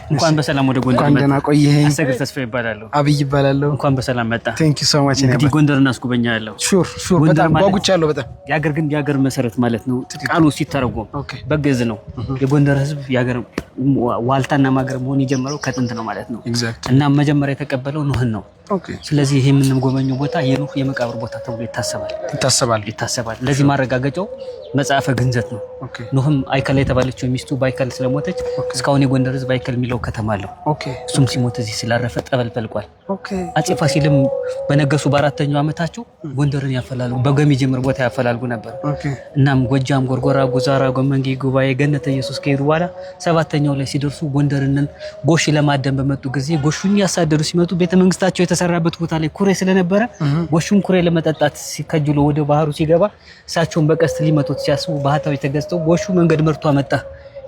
እንኳን በሰላም ወደ ጎንደር መጣ። እንኳን ደህና ቆየኸኝ። አሰግድ ተስፋ ይባላል። አብይ ይባላል። እንኳን በሰላም መጣ። ቴንክ ዩ ሶ ማች። እንግዲህ ጎንደር እናስጎበኛለሁ። ሹር በጣም ጓጉቻለሁ። በጣም የሀገር መሰረት ማለት ነው። ቃሉ ሲተረጎም በግዕዝ ነው። የጎንደር ህዝብ የሀገር ዋልታና ማገር መሆን የጀመረው ከጥንት ነው ማለት ነው። እና መጀመሪያ የተቀበለው ኖህን ነው። ስለዚህ ይሄ የምንጎበኘው ቦታ የኖህ የመቃብር ቦታ ተብሎ ይታሰባል። ለዚህ ማረጋገጫው መጽሐፈ ግንዘት ነው። ኖህም አይከል የተባለችው ሚስቱ ባይከል ስለሞተች እስካሁን የጎንደር ህዝብ አይከል የሚለው ከተማ አለው። እሱም ሲሞት እዚህ ስላረፈ ጠበል ፈልቋል። አፄ ፋሲልም በነገሱ በአራተኛው ዓመታቸው ጎንደርን ያፈላልጉ በገሚ ጀምር ቦታ ያፈላልጉ ነበር። እናም ጎጃም፣ ጎርጎራ፣ ጉዛራ፣ ጎመንጌ፣ ጉባኤ፣ ገነተ ኢየሱስ ከሄዱ በኋላ ሰባተኛው ላይ ሲደርሱ ጎንደርን ጎሽ ለማደን በመጡ ጊዜ ጎሹን ያሳደዱ ሲመጡ ቤተመንግስታቸው የተሰራበት ቦታ ላይ ኩሬ ስለነበረ ጎሹን ኩሬ ለመጠጣት ሲከጅሉ ወደ ባህሩ ሲገባ እሳቸውን በቀስት ሊመቱት ሲያስቡ ባህታዊ ተገዝተው ጎሹ መንገድ መርቶ አመጣ።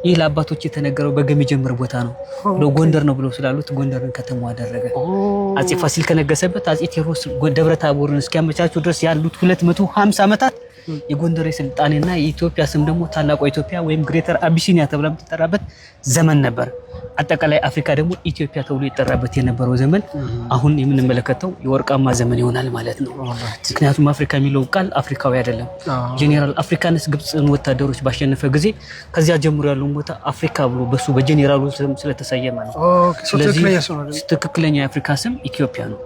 ይህ ለአባቶች የተነገረው በገሚ ጀምር ቦታ ነው ብለው ጎንደር ነው ብለው ስላሉት ጎንደርን ከተማ አደረገ። አፄ ፋሲል ከነገሰበት አፄ ቴዎድሮስ ደብረ ታቦርን እስኪያመቻቹ ድረስ ያሉት 250 ዓመታት የጎንደር የስልጣኔና የኢትዮጵያ ስም ደግሞ ታላቋ ኢትዮጵያ ወይም ግሬተር አቢሲኒያ ተብላ የምትጠራበት ዘመን ነበር። አጠቃላይ አፍሪካ ደግሞ ኢትዮጵያ ተብሎ ይጠራበት የነበረው ዘመን አሁን የምንመለከተው የወርቃማ ዘመን ይሆናል ማለት ነው። ምክንያቱም አፍሪካ የሚለው ቃል አፍሪካዊ አይደለም። ጄኔራል አፍሪካንስ ግብፅን ወታደሮች ባሸነፈ ጊዜ ከዚያ ጀምሮ ያለውን ቦታ አፍሪካ ብሎ በሱ በጄኔራሉ ስም ስለተሰየመ ነው። ስለዚህ ትክክለኛ የአፍሪካ ስም ኢትዮጵያ ነው።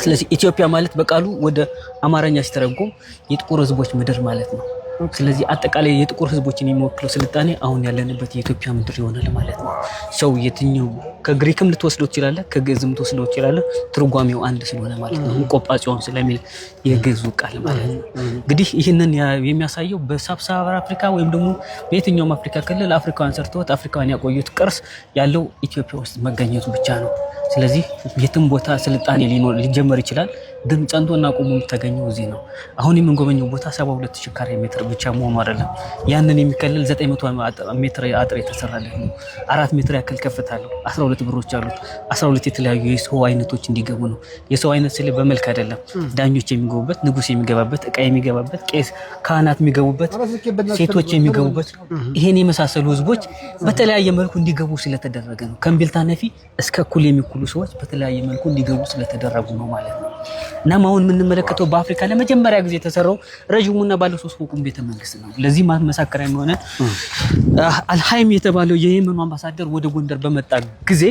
ስለዚህ ኢትዮጵያ ማለት በቃሉ ወደ አማርኛ ሲተረጎም የጥቁር ህዝቦች ምድር ማለት ነው። ስለዚህ አጠቃላይ የጥቁር ህዝቦችን የሚወክለው ስልጣኔ አሁን ያለንበት የኢትዮጵያ ምድር ይሆናል ማለት ነው። ሰው የትኛው ከግሪክም ልትወስደው ይችላል፣ ከግዕዝም ልትወስደው ይችላል። ትርጓሜው አንድ ስለሆነ ማለት ነው። ቆጳጽዮን ስለሚል የግዕዙ ቃል ማለት ነው። እንግዲህ ይህንን የሚያሳየው በሳብሳሃራ አፍሪካ ወይም ደግሞ በየትኛውም አፍሪካ ክልል አፍሪካውያን ሰርተውት አፍሪካውያን ያቆዩት ቅርስ ያለው ኢትዮጵያ ውስጥ መገኘቱ ብቻ ነው። ስለዚህ የትም ቦታ ስልጣኔ ሊጀመር ይችላል፣ ግን ጸንቶና ቆሞ የሚተገኘው እዚህ ነው። አሁን የምንጎበኘው ቦታ 72,000 ካሬ ሜትር ብቻ መሆኑ አይደለም። ያንን የሚከልል 900 ሜትር አጥር የተሰራለት ነው። 4 ሜትር ያክል ከፍታ አለው። 12 በሮች አሉት። 12 የተለያዩ የሰው አይነቶች እንዲገቡ ነው። የሰው አይነት ስለ በመልክ አይደለም። ዳኞች የሚገቡበት፣ ንጉስ የሚገባበት፣ ዕቃ የሚገባበት፣ ቄስ ካህናት የሚገቡበት፣ ሴቶች የሚገቡበት፣ ይሄን የመሳሰሉ ህዝቦች በተለያየ መልኩ እንዲገቡ ስለተደረገ ነው። ከእምቢልታ ነፊ እስከ እኩል የሚኩሉ ሰዎች በተለያየ መልኩ እንዲገቡ ስለተደረጉ ነው ማለት ነው። እናም አሁን የምንመለከተው በአፍሪካ ለመጀመሪያ ጊዜ የተሰራው ረጅሙና ባለ 3 ፎቅ ቤተ መንግስት ነው። ለዚህ ማስመሰከሪያ የሆነ አልሃይም የተባለው የየመኑ አምባሳደር ወደ ጎንደር በመጣ ጊዜ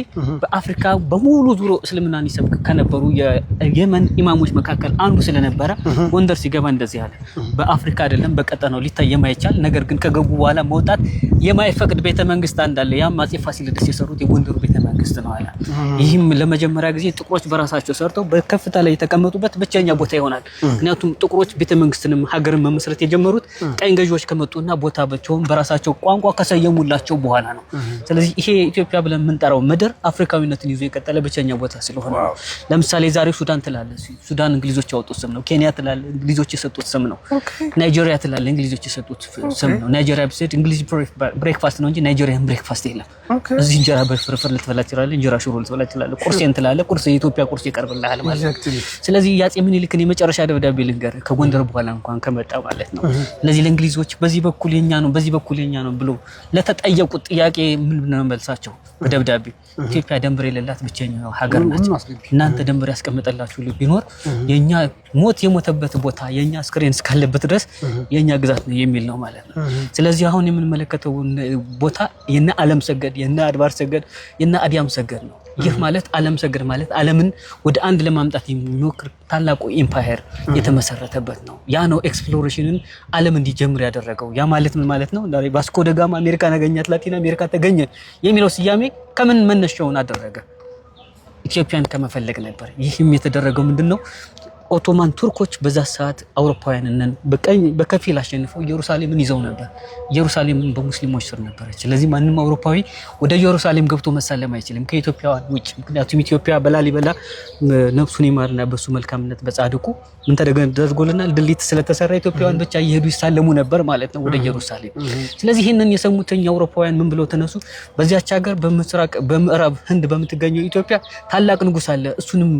በአፍሪካ በሙሉ ዙሮ እስልምናን ይሰብክ ከነበሩ የየመን ኢማሞች መካከል አንዱ ስለነበረ ጎንደር ሲገባ እንደዚህ አለ። በአፍሪካ አይደለም በቀጠናው ሊታይ የማይቻል ነገር ግን ከገቡ በኋላ መውጣት የማይፈቅድ ቤተ መንግስት እንዳለ ያም አፄ ፋሲለደስ የሰሩት የጎንደሩ ቤተ መንግስት ነው አለ። ይህም ለመጀመሪያ ጊዜ ጥቁሮች በራሳቸው ሰርተው በከፍታ ላይ የተቀመጡበት ብቸኛ ቦታ ይሆናል። ምክንያቱም ጥቁሮች ቤተመንግስትንም ሀገርን መመስረት የጀመሩት ቀኝ ገዢዎች ከመጡና ቦታቸውን በራሳቸው ቋንቋ ከሰየሙላቸው በኋላ ነው። ስለዚህ ይሄ ኢትዮጵያ ብለን የምንጠራው ምድር አፍሪካዊነትን ይዞ የቀጠለ ብቸኛ ቦታ ስለሆነ ነው። ለምሳሌ ዛሬ ሱዳን ትላለ፣ ሱዳን እንግሊዞች ያወጡት ስም ነው። ኬንያ ትላለ፣ እንግሊዞች የሰጡት ስም ነው። ናይጄሪያ ትላለ፣ እንግሊዞች የሰጡት ስም ነው። ናይጄሪያ ብትሄድ እንግሊዝ ብሬክፋስት ነው እንጂ ናይጄሪያን ብሬክፋስት የለም። እዚህ እንጀራ በፍርፍር ልትበላ ትችላለህ፣ እንጀራ ሽሮ ልትበላ ትችላለህ። ቁርሴን ትላለህ፣ ቁርስ የኢትዮጵያ ቁርስ ይቀርብልሃል ማለት ነው። ስለዚህ የአፄ ምኒልክን የመጨረሻ ደብዳቤ ልንገር ከጎንደር በኋላ እንኳን ከመጣ ማለት ነው። ስለዚህ ለእንግሊዞች በዚህ በኩል የኛ ነው በዚህ በኩል የኛ ነው ብሎ ለተጠየቁት ጥያቄ ምን ነው መልሳቸው? በደብዳቤ ኢትዮጵያ ደንበር የሌላት ብቸኛው ሀገር ናት። እናንተ ደንበር ያስቀመጠላችሁ ቢኖር የኛ ሞት የሞተበት ቦታ የኛ ስክሪን እስካለበት ድረስ የኛ ግዛት ነው የሚል ነው ማለት ነው። ስለዚህ አሁን የምንመለከተው ቦታ የነ ዓለም ሰገድ የነ አድባር ሰገድ የነ አዲያም ሰገድ ነው። ይህ ማለት ዓለም ሰገድ ማለት ዓለምን ወደ አንድ ለማምጣት የሚሞክር ታላቁ ኢምፓየር የተመሰረተበት ነው። ያ ነው ኤክስፕሎሬሽንን ዓለም እንዲጀምር ያደረገው። ያ ማለት ምን ማለት ነው? ቫስኮ ደ ጋማ አሜሪካን አገኛት፣ ላቲን አሜሪካ ተገኘ የሚለው ስያሜ ከምን መነሻውን አደረገ? ኢትዮጵያን ከመፈለግ ነበር። ይህም የተደረገው ምንድነው? ኦቶማን ቱርኮች በዛ ሰዓት አውሮፓውያንን በከፊል አሸንፈው ኢየሩሳሌምን ይዘው ነበር። ኢየሩሳሌም በሙስሊሞች ስር ነበረች። ስለዚህ ማንንም አውሮፓዊ ወደ ኢየሩሳሌም ገብቶ መሳለም አይችልም ከኢትዮጵያውያን ውጭ። ምክንያቱም ኢትዮጵያ በላሊበላ ነፍሱን ይማርና በሱ መልካምነት በጻድቁ ምን ተደርጎልናል? ድልድይ ስለተሰራ ኢትዮጵያውያን ብቻ እየሄዱ ይሳለሙ ነበር ማለት ነው ወደ ኢየሩሳሌም። ስለዚህ ይህንን የሰሙትን አውሮፓውያን ምን ብለው ተነሱ? በዚያች ሀገር በምስራቅ በምዕራብ ህንድ በምትገኘው ኢትዮጵያ ታላቅ ንጉስ አለ፣ እሱንም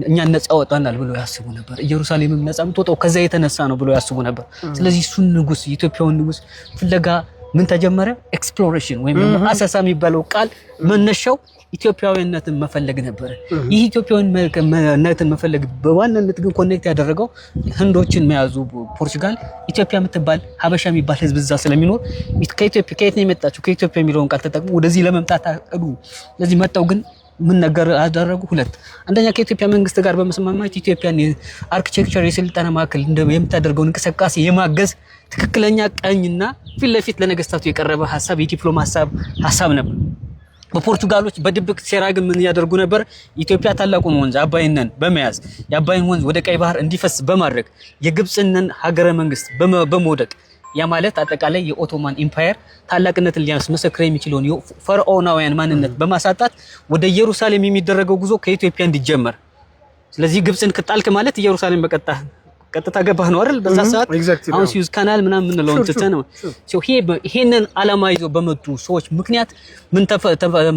እኛ ነፃ ወጣናል ብለው ያስቡ ነበር። ኢየሩሳሌምም ነፃ የምትወጣው ከዛ የተነሳ ነው ብለው ያስቡ ነበር። ስለዚህ እሱን ንጉስ የኢትዮጵያውን ንጉስ ፍለጋ ምን ተጀመረ? ኤክስፕሎሬሽን ወይም አሰሳ የሚባለው ቃል መነሻው ኢትዮጵያዊነትን መፈለግ ነበር። ይህ ኢትዮጵያዊነትን መፈለግ በዋናነት ግን ኮኔክት ያደረገው ህንዶችን መያዙ ፖርቹጋል ኢትዮጵያ የምትባል ሀበሻ የሚባል ህዝብ እዛ ስለሚኖር ከኢትዮጵያ ከየት ነው የመጣችው ከኢትዮጵያ የሚለውን ቃል ተጠቅሞ ወደዚህ ለመምጣት አቀዱ። ስለዚህ መጣው ግን ምን ነገር አደረጉ? ሁለት አንደኛ ከኢትዮጵያ መንግስት ጋር በመስማማት ኢትዮጵያን አርኪቴክቸር የስልጣኔ ማዕከል የምታደርገው እንቅስቃሴ የማገዝ ትክክለኛ ቀኝና ፊት ለፊት ለነገስታቱ የቀረበ ሐሳብ የዲፕሎማ ሐሳብ ነበር። በፖርቱጋሎች በድብቅ ሴራ ግን ምን ያደርጉ ነበር? ኢትዮጵያ ታላቁን ወንዝ አባይንን በመያዝ የአባይን ወንዝ ወደ ቀይ ባህር እንዲፈስ በማድረግ የግብጽን ሀገረ መንግስት በመውደቅ ያ ማለት አጠቃላይ የኦቶማን ኢምፓየር ታላቅነትን ሊያስመሰክር የሚችለውን የፈርዖናውያን ማንነት በማሳጣት ወደ ኢየሩሳሌም የሚደረገው ጉዞ ከኢትዮጵያ እንዲጀመር። ስለዚህ ግብጽን ከጣልክ ማለት ኢየሩሳሌም ቀጥታ ገባህ ነው አይደል? በዛ ሰዓት አሁን ሲዩዝ ካናል ምናምን ምን ነው እንትን ነው ይሄንን አላማ ይዘው በመጡ ሰዎች ምክንያት ምን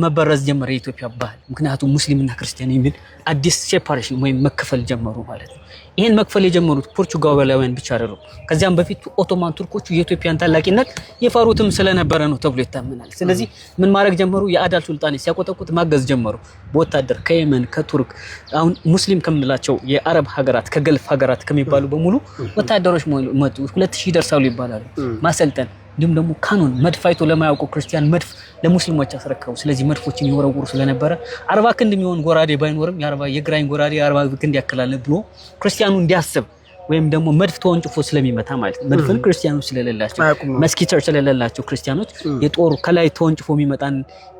መበረዝ ጀመረ የኢትዮጵያ ባህል። ምክንያቱም ሙስሊምና ክርስቲያን የሚል አዲስ ሴፓሬሽን ወይም መከፈል ጀመሩ ማለት ነው። ይሄን መክፈል የጀመሩት ፖርቹጋላውያን ብቻ አይደሉም። ከዚያም በፊት ኦቶማን ቱርኮቹ የኢትዮጵያን ታላቂነት የፈሩትም ስለነበረ ነው ተብሎ ይታመናል። ስለዚህ ምን ማድረግ ጀመሩ? የአዳል ሱልጣን ሲያቆጠቁት ማገዝ ጀመሩ። በወታደር ከየመን ከቱርክ አሁን ሙስሊም ከምንላቸው የአረብ ሀገራት ከገልፍ ሀገራት ከሚባሉ በሙሉ ወታደሮች መጡ። 2000 ይደርሳሉ ይባላሉ። ማሰልጠን እንዲሁም ደግሞ ካኖን መድፍ አይቶ ለማያውቁ ክርስቲያን መድፍ ለሙስሊሞች አስረከቡ። ስለዚህ መድፎችን ይወረውሩ ስለነበረ 40 ክንድ የሚሆን ጎራዴ ባይኖርም የግራኝ ጎራዴ 40 ክንድ ያክላል ብሎ ክርስቲያኑ እንዲያስብ ወይም ደግሞ መድፍ ተወንጭፎ ስለሚመታ ማለት ነው። መድፍን ክርስቲያኖች ስለሌላቸው መስኪተር ስለሌላቸው ክርስቲያኖች የጦር ከላይ ተወንጭፎ የሚመጣን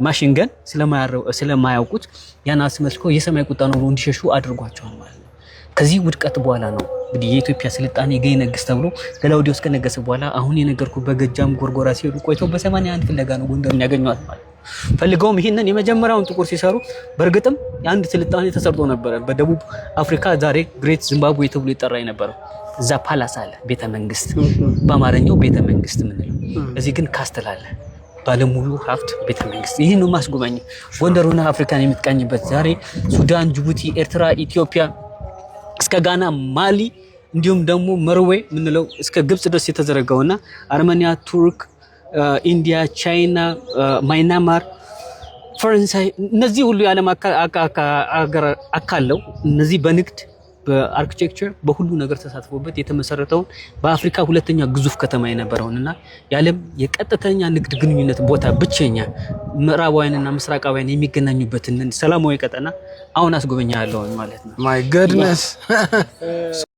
ማሽን ገን ስለማያውቁት ያን አስመስሎ የሰማይ ቁጣ ነው እንዲሸሹ አድርጓቸዋል ማለት ነው። ከዚህ ውድቀት በኋላ ነው እንግዲህ የኢትዮጵያ ስልጣኔ ገይ ነገስ ተብሎ ገላውዲዮስ ከነገሰ በኋላ አሁን የነገርኩ በገጃም ጎርጎራ ሲሄዱ ቆይተው በ81 ፍለጋ ነው ጎንደርን ያገኙት ማለት ነው። ፈልገውም ይሄንን የመጀመሪያውን ጥቁር ሲሰሩ በእርግጥም አንድ ስልጣኔ ተሰርቶ ነበር በደቡብ አፍሪካ ዛሬ ግሬት ዚምባብዌ ተብሎ ይጠራ የነበረው። እዛ ፓላስ አለ ቤተ መንግስት፣ በአማርኛው ቤተ መንግስት ምንለው፣ እዚህ ግን ካስትል አለ ባለሙሉ ሀብት ቤተ መንግስት። ይሄን ነው ማስጎበኝ ጎንደርና አፍሪካን የምትቃኝበት። ዛሬ ሱዳን፣ ጅቡቲ፣ ኤርትራ፣ ኢትዮጵያ እስከ ጋና፣ ማሊ እንዲሁም ደግሞ መርዌ ምንለው እስከ ግብጽ ድረስ የተዘረጋውና አርሜኒያ፣ ቱርክ፣ ኢንዲያ፣ ቻይና፣ ማይናማር፣ ፈረንሳይ እነዚህ ሁሉ የዓለም አካለው እነዚህ በንግድ በአርኪቴክቸር በሁሉ ነገር ተሳትፎበት የተመሰረተውን በአፍሪካ ሁለተኛ ግዙፍ ከተማ የነበረውንና የዓለም የቀጥተኛ ንግድ ግንኙነት ቦታ ብቸኛ ምዕራባውያንና ምስራቃውያን የሚገናኙበትን ሰላማዊ ቀጠና አሁን አስጎበኛለሁ ማለት ነው። ማይ ጎድነስ